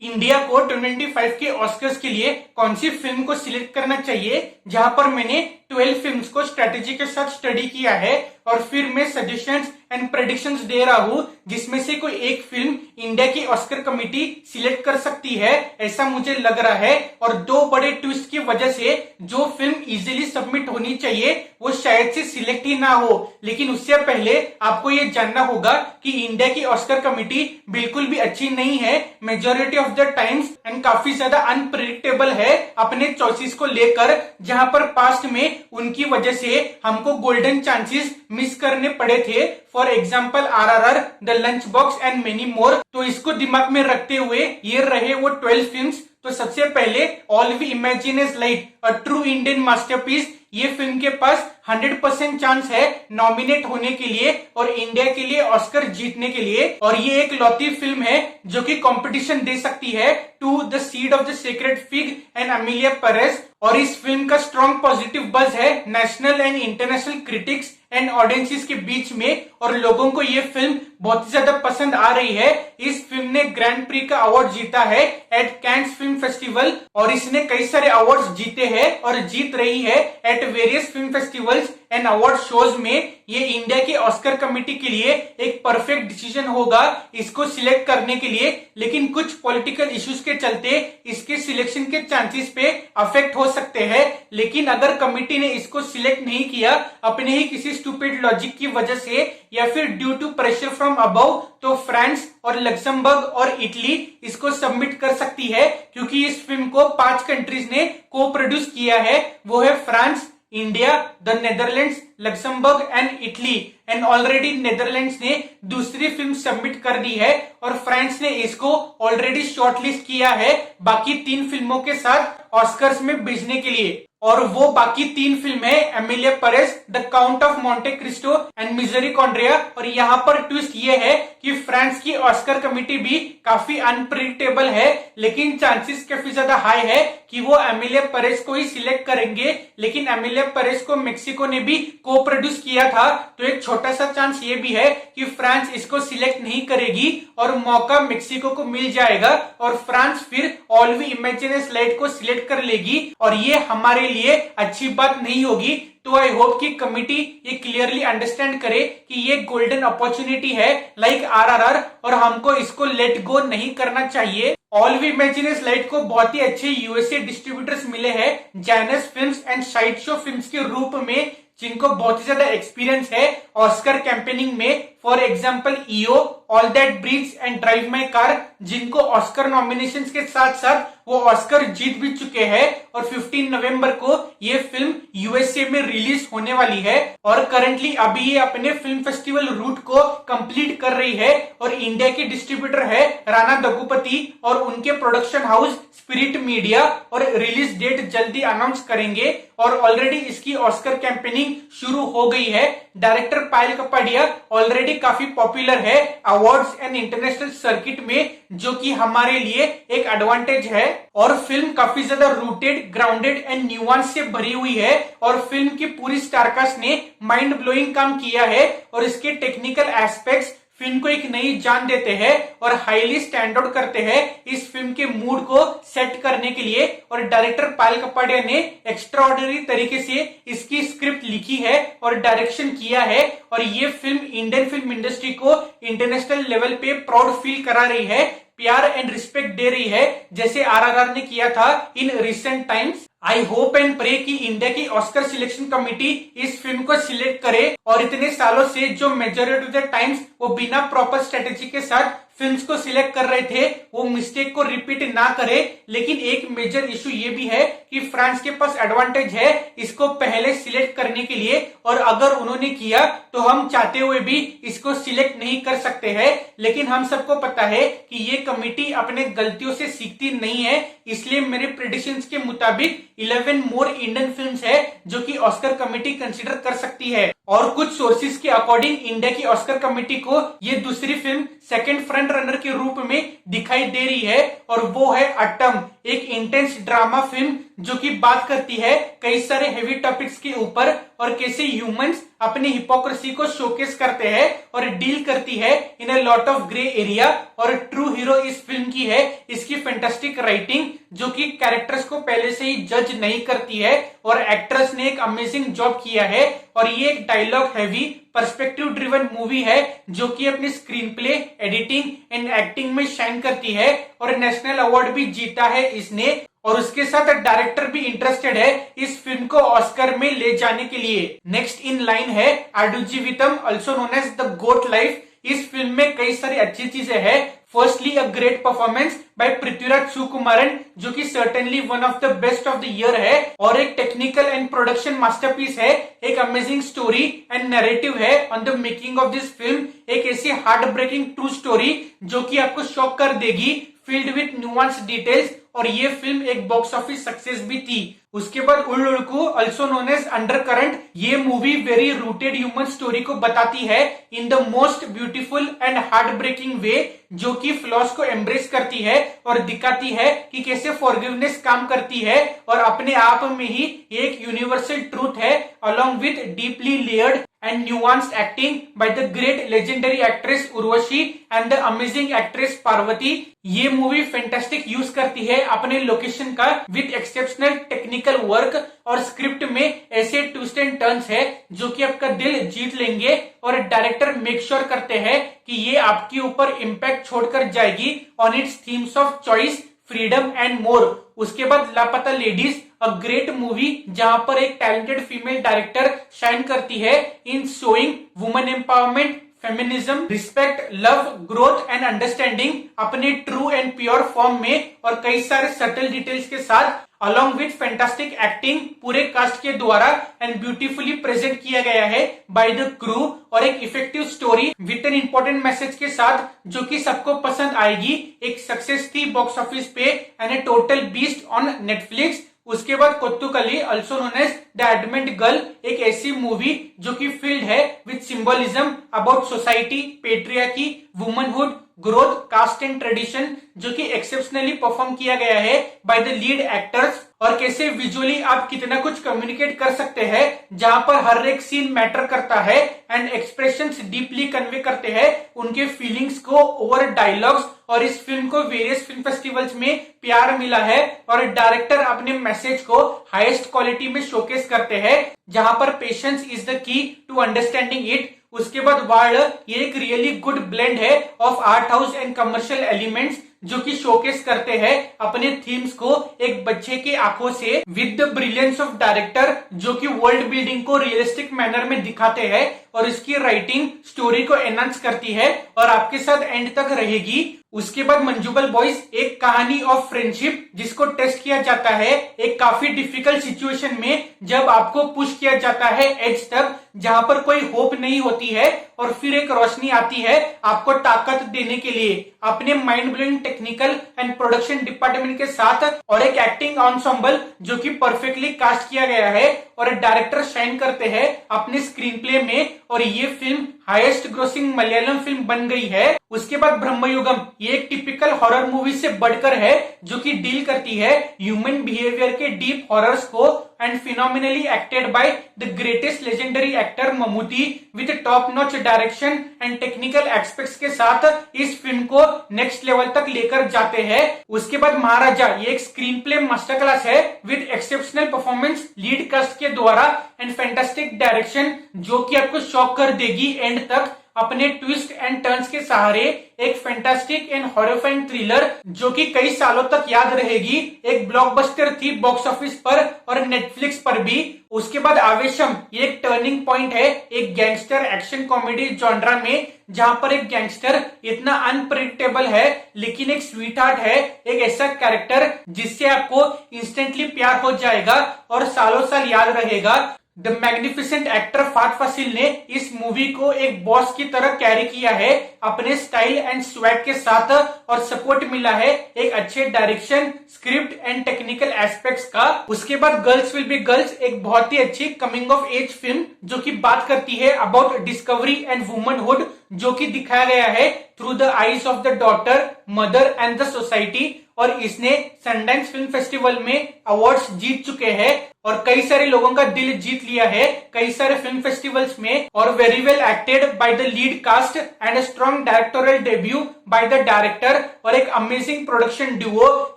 India को 2025 के Oscars के लिए कौन सी फिल्म को सिलेक्ट करना चाहिए, जहां पर मैंने 12 फिल्म्स को स्ट्रेटेजी के साथ स्टडी किया है और फिर मैं सजेशंस एंड प्रेडिक्शंस दे रहा हूं जिसमें से कोई एक फिल्म इंडिया की ऑस्कर कमेटी सिलेक्ट कर सकती है, ऐसा मुझे लग रहा है। और दो बड़े ट्विस्ट की वजह से जो फिल्म इजीली सबमिट होनी चाहिए वो शायद से सिलेक्ट ही ना हो। लेकिन उससे पहले आपको ये जानना होगा कि इंडिया की ऑस्कर कमेटी बिल्कुल भी अच्छी नहीं है, majority of the times, and काफी ज्यादा अनप्रिडिक्टेबल है अपने चॉइसेस को लेकर, जहां पर पास्ट में उनकी वजह से हमको गोल्डन चांसेस मिस करने पड़े थे। For example RRR, the lunch box and many more. तो इसको दिमाग में रखते हुए ये रहे वो 12 फिल्म्स। तो सबसे पहले all we imagine is light, a true Indian masterpiece. ये फिल्म के पास 100% चांस है नॉमिनेट होने के लिए और इंडिया के लिए ऑस्कर जीतने के लिए। और ये एक लौती फिल्म है जो कि कंपटीशन दे सकती है to the seed of the secret fig and Emilia Perez. और इस फिल्म का स्ट्रॉन्ग पॉजिटिव बज है national and international critics and audiences के बीच में, और लोगों को ये फिल्म बहुत ही ज्यादा पसंद आ रही है। इस फिल्म ने ग्रैंड प्री का अवार्ड जीता है एट कैन्स फिल्म फेस्टिवल और इसने कई सारे अवार्ड्स जीते हैं और जीत रही है at various film festivals and award shows में। ये इंडिया की ऑस्कर कमेटी के लिए एक परफेक्ट डिसीजन होगा इसको सिलेक्ट करने के लिए, लेकिन कुछ पॉलिटिकल इश्यूज के चलते इसके सिलेक्शन के चांसेस पे अफेक्ट हो सकते हैं। लेकिन अगर कमेटी ने इसको सिलेक्ट नहीं किया अपने ही किसी स्टूपिड लॉजिक की वजह से या फिर due to pressure from above, तो फ्रांस और लक्समबर्ग और इटली इसको सबमिट कर सकती है, क्योंकि इस फिल्म को 5 कंट्रीज ने को प्रोड्यूस किया है। वो है France, India, the Netherlands, Luxembourg and Italy. And already Netherlands ने दूसरी फिल्म सबमिट कर दी है और फ्रांस ने इसको ऑलरेडी शॉर्टलिस्ट किया है बाकी 3 फिल्मों के साथ ऑस्कर्स में भेजने के लिए। और वो बाकी 3 फिल्म है Emilia Perez, the Count of Monte Cristo and Misericordia. और यहाँ पर ट्विस्ट ये है कि फ्रांस की ऑस्कर कमेटी भी काफी अनप्रिडिक्टेबल है, लेकिन चांसेस काफी ज्यादा हाई है कि वो एमिलिया पेरेस को ही सिलेक्ट करेंगे। लेकिन एमिलिया पेरेस को मेक्सिको ने भी को प्रोड्यूस किया था, तो एक छोटा सा चांस ये भी है कि फ्रांस इसको सिलेक्ट नहीं करेगी और मौका मेक्सिको को मिल जाएगा और फ्रांस फिर all we imagine is light को सिलेक्ट कर लेगी और ये हमारे लिए अच्छी बात नहीं होगी। तो आई होप कि कमिटी ये क्लियरली अंडरस्टैंड करे कि ये गोल्डन अपॉर्चुनिटी है लाइक RRR और हमको इसको लेट गो नहीं करना चाहिए। All we imagine is light को बहुत ही अच्छे यूएसए डिस्ट्रीब्यूटर्स मिले हैं Janus films and Sideshow films के रूप में, जिनको बहुत ही ज्यादा एक्सपीरियंस है ऑस्कर कैंपेनिंग में। For example EO, all that breathes and drive my car, जिनको ऑस्कर नॉमिनेशंस के साथ साथ वो ऑस्कर जीत भी चुके हैं। और 15 नवंबर को ये फिल्म यूएसए में रिलीज होने वाली है और करंटली अभी ये अपने फिल्म फेस्टिवल रूट को कंप्लीट कर रही है। और इंडिया के डिस्ट्रीब्यूटर है राणा दगुपति और उनके प्रोडक्शन हाउस स्पिरिट मीडिया, और रिलीज डेट जल्दी अनाउंस करेंगे। और ऑलरेडी इसकी ऑस्कर कैंपेनिंग शुरू हो गई है। डायरेक्टर पायल कपाडिया ऑलरेडी काफी पॉपुलर है अवार्ड्स एंड इंटरनेशनल सर्किट में, जो कि हमारे लिए एक एडवांटेज है। और फिल्म काफी ज्यादा रूटेड, ग्राउंडेड एंड न्यूआंस से भरी हुई है और फिल्म की पूरी स्टारकास्ट ने माइंड ब्लोइंग काम किया है और इसके टेक्निकल एस्पेक्ट्स फिल्म को एक नई जान देते हैं और हाईली स्टैंड आउट करते हैं इस फिल्म के मूड को सेट करने के लिए। और डायरेक्टर पायल कपाडिया ने एक्स्ट्राऑर्डिनरी तरीके से इसकी स्क्रिप्ट लिखी है और डायरेक्शन किया है और ये फिल्म इंडियन फिल्म इंडस्ट्री को इंटरनेशनल लेवल पे प्राउड फील करा रही है, प्यार एंड रिस्पेक्ट दे रही है, जैसे RRR ने किया था in recent times. I hope and pray कि इंडिया की ऑस्कर सिलेक्शन कमेटी इस फिल्म को सिलेक्ट करे और इतने सालों से जो मेजोरिटी ऑफ द टाइम्स वो बिना प्रॉपर स्ट्रेटेजी के साथ फिल्म्स को सिलेक्ट कर रहे थे वो मिस्टेक को रिपीट ना करे। लेकिन एक मेजर इशू ये भी है कि फ्रांस के पास एडवांटेज है इसको पहले सिलेक्ट करने के लिए, और अगर उन्होंने किया तो हम चाहते हुए भी इसको सिलेक्ट नहीं कर सकते हैं। लेकिन हम सबको पता है कि ये कमेटी अपने गलतियों से सीखती नहीं है, इसलिए मेरे प्रेडिक्शंस के मुताबिक 11 मोर इंडियन फिल्म्स है जो कि ऑस्कर कमेटी कंसीडर कर सकती है। और कुछ सोर्सेज के अकॉर्डिंग इंडिया की ऑस्कर कमेटी को ये दूसरी फिल्म सेकंड फ्रंट रनर के रूप में दिखाई दे रही है और वो है अट्टम, एक इंटेंस ड्रामा फिल्म जो कि बात करती है कई सारे हेवी टॉपिक्स के ऊपर और कैसे ह्यूमंस अपनी हिपोक्रेसी को शोकेस करते हैं और डील करती है in a lot of grey area. और ट्रू हीरो इस फिल्म की है इसकी फैंटास्टिक राइटिंग जो कि कैरेक्टर्स को पहले से ही जज नहीं करती है और एक्ट्रेस ने एक अमेजिंग जॉब किया है। और ये एक dialogue heavy perspective driven movie है जो कि अपनी screenplay, editing and acting में शाइन करती है और नेशनल अवार्ड भी जीता है इसने। और उसके साथ डायरेक्टर भी इंटरेस्टेड है इस फिल्म को ऑस्कर में ले जाने के लिए। नेक्स्ट इन लाइन है Aadujeevitham, also known as the goat life. इस फिल्म में कई सारी अच्छी चीजें हैं। Firstly a great performance by Prithviraj Sukumaran जो कि certainly one of the best of the year है और एक टेक्निकल एंड प्रोडक्शन मास्टरपीस है। एक अमेजिंग स्टोरी एंड नैरेटिव है on the making of this film. एक ऐसी हार्ट ब्रेकिंग ट्रू स्टोरी जो कि आपको शॉक कर देगी, फील्ड विथ न्यूआंस डिटेल्स। और ये फिल्म एक बॉक्स ऑफिस सक्सेस भी थी। उसके बाद Ullozhukku, also known as undercurrent, ये movie very rooted human story को बताती है in the most beautiful and heart breaking way, जो कि फ्लॉस को एम्ब्रेस करती है और दिखाती है कि कैसे फॉरगिवनेस काम करती है और अपने आप में ही एक यूनिवर्सल ट्रूथ है, along with deeply layered and nuanced acting by the great legendary actress Urvashi and the amazing actress Parvati. ये मूवी फैंटास्टिक यूज करती है अपने लोकेशन का विथ एक्सेप्शनल टेक्निकल वर्क और स्क्रिप्ट में ऐसे ट्विस्ट एंड टर्न्स है जो कि आपका दिल जीत लेंगे और डायरेक्टर मेक श्योर करते हैं कि ये आपके ऊपर इम्पैक्ट छोड़कर जाएगी on it's themes of choice, freedom and more. उसके बाद लापता लेडीज, अ ग्रेट मूवी जहां पर एक टैलेंटेड फीमेल डायरेक्टर शाइन करती है इन showing women empowerment, feminism, respect, love, growth and understanding अपने ट्रू एंड प्योर फॉर्म में और कई सारे सटल डिटेल्स के साथ अलॉन्ग विथ फैंटास्टिक एक्टिंग पूरे कास्ट के द्वारा एंड ब्यूटीफुली प्रेजेंट किया गया है बाय द क्रू। और एक effective story with an important message के साथ जो कि सबको पसंद आएगी। एक सक्सेस थी बॉक्स ऑफिस पे and a total beast on Netflix. उसके बाद Kottukkaali, also known as the adamant girl, एक ऐसी मूवी जो कि फील्ड है with symbolism about society, patriarchy, womanhood, growth, caste and tradition, जो कि एक्सेप्शनली परफॉर्म किया गया है बाय द लीड एक्टर्स। और कैसे विजुअली आप कितना कुछ कम्युनिकेट कर सकते हैं जहां पर हर एक सीन मैटर करता है एंड एक्सप्रेशंस डीपली कन्वे करते हैं उनके फीलिंग्स को ओवर डायलॉग्स। और इस फिल्म को वेरियस फिल्म फेस्टिवल्स में प्यार मिला है और डायरेक्टर अपने मैसेज को हाईएस्ट क्वालिटी में शोकेस करते हैं जहां पर patience is the key to understanding it. उसके बाद वार्ड, ये एक रियली गुड ब्लेंड है of art house and commercial elements जो कि शोकेस करते हैं अपने थीम्स को एक बच्चे के आंखों से with the brilliance of director जो कि वर्ल्ड बिल्डिंग को रियलिस्टिक मैनर में दिखाते हैं और इसकी राइटिंग स्टोरी को एनहांस करती है और आपके साथ एंड तक रहेगी। उसके बाद मंजूबल बॉयज, एक कहानी ऑफ फ्रेंडशिप जिसको टेस्ट किया जाता है एक काफी डिफिकल्ट सिचुएशन में जब आपको पुश किया जाता है एज तक जहां पर कोई होप नहीं होती है और फिर एक रोशनी आती है आपको ताकत देने के लिए अपने mind blowing technical and production department के साथ और एक एक्टिंग एंसेम्बल जो कि परफेक्टली कास्ट किया गया है और डायरेक्टर शाइन करते हैं अपने स्क्रीन प्ले में और ये film highest grossing Malayalam film बन गई है। उसके बाद ब्रह्मयुगम, ये एक टिपिकल हॉरर मूवी से बढ़कर है जो कि डील करती है ह्यूमन बिहेवियर के डीप हॉरर्स को and phenomenally acted by the greatest legendary actor Mammootty with top notch direction and technical aspects के साथ इस फिल्म को नेक्स्ट लेवल तक लेकर जाते हैं। उसके बाद महाराजा, ये एक स्क्रीन प्ले मास्टर क्लास है with exceptional performance lead cast के द्वारा एंड फैंटास्टिक डायरेक्शन जो कि आपको शॉक कर देगी एंड तक अपने ट्विस्ट एंड टर्न्स के सहारे। एक फैंटास्टिक एंड हॉरिफाइंग थ्रिलर जो कि कई सालों तक याद रहेगी। एक ब्लॉकबस्टर थी बॉक्स ऑफिस पर और नेटफ्लिक्स पर भी। उसके बाद आवेशम, ये एक टर्निंग पॉइंट है एक गैंगस्टर एक्शन कॉमेडी जॉनरा में जहां पर एक गैंगस्टर इतना अनप्रेडिक्टेबल है लेकिन एक स्वीट हार्ट है, एक ऐसा कैरेक्टर जिससे आपको इंस्टेंटली प्यार हो जाएगा और सालों साल याद रहेगा। द मैग्निफिसेंट एक्टर फात फासिल ने इस मूवी को एक बॉस की तरह कैरी किया है अपने स्टाइल एंड स्वैग के साथ और सपोर्ट मिला है एक अच्छे direction, script and technical aspects का। उसके बाद गर्ल्स विल बी गर्ल्स, एक बहुत ही अच्छी कमिंग ऑफ एज फिल्म जो कि बात करती है अबाउट डिस्कवरी एंड वुमनहुड जो कि दिखाया गया है through the eyes of the daughter, mother and the society. और इसने सनडांस फिल्म फेस्टिवल में अवार्ड्स जीत चुके हैं और कई सारे लोगों का दिल जीत लिया है कई सारे फिल्म फेस्टिवल्स में और very well acted by the lead cast and a strong directorial debut by the director और एक अमेजिंग प्रोडक्शन ड्यूओ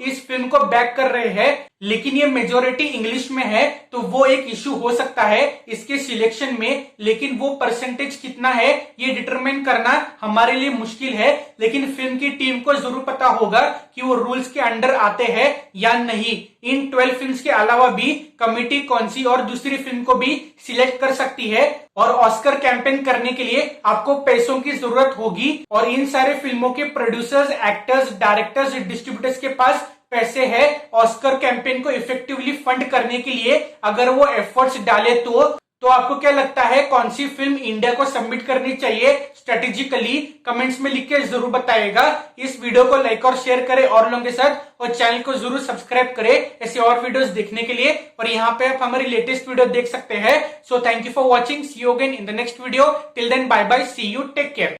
इस फिल्म को बैक कर रहे हैं। लेकिन ये मेजोरिटी इंग्लिश में है तो वो एक इशू हो सकता है इसके सिलेक्शन में, लेकिन वो परसेंटेज कितना है ये डिटरमाइन करना हमारे लिए मुश्किल है। लेकिन फिल्म की टीम को जरूर पता होगा कि वो रूल्स के अंडर आते हैं या नहीं। इन 12 फिल्म्स के अलावा भी कमिटी कौन सी और दूसरी फिल्म को भी सिलेक्ट कर सकती है और ऑस्कर कैंपेन करने के लिए आपको पैसों की जरूरत होगी और इन सारे फिल्मों के प्रोड्यूसर्स, एक्टर्स, डायरेक्टर्स, डिस्ट्रीब्यूटर्स के पास पैसे है ऑस्कर कैंपेन को इफेक्टिवली फंड करने के लिए अगर वो एफर्ट्स डाले तो आपको क्या लगता है कौन सी फिल्म इंडिया को सबमिट करनी चाहिए स्ट्रेटेजिकली? कमेंट्स में लिख के जरूर बताइएगा। इस वीडियो को लाइक और शेयर करें और लोगों के साथ और चैनल को जरूर सब्सक्राइब करें ऐसे और वीडियोस देखने के लिए। और यहाँ पे आप हमारी लेटेस्ट वीडियो देख सकते हैं। So thank you for watching, see you again in the next video. Till then bye bye, see you, take care.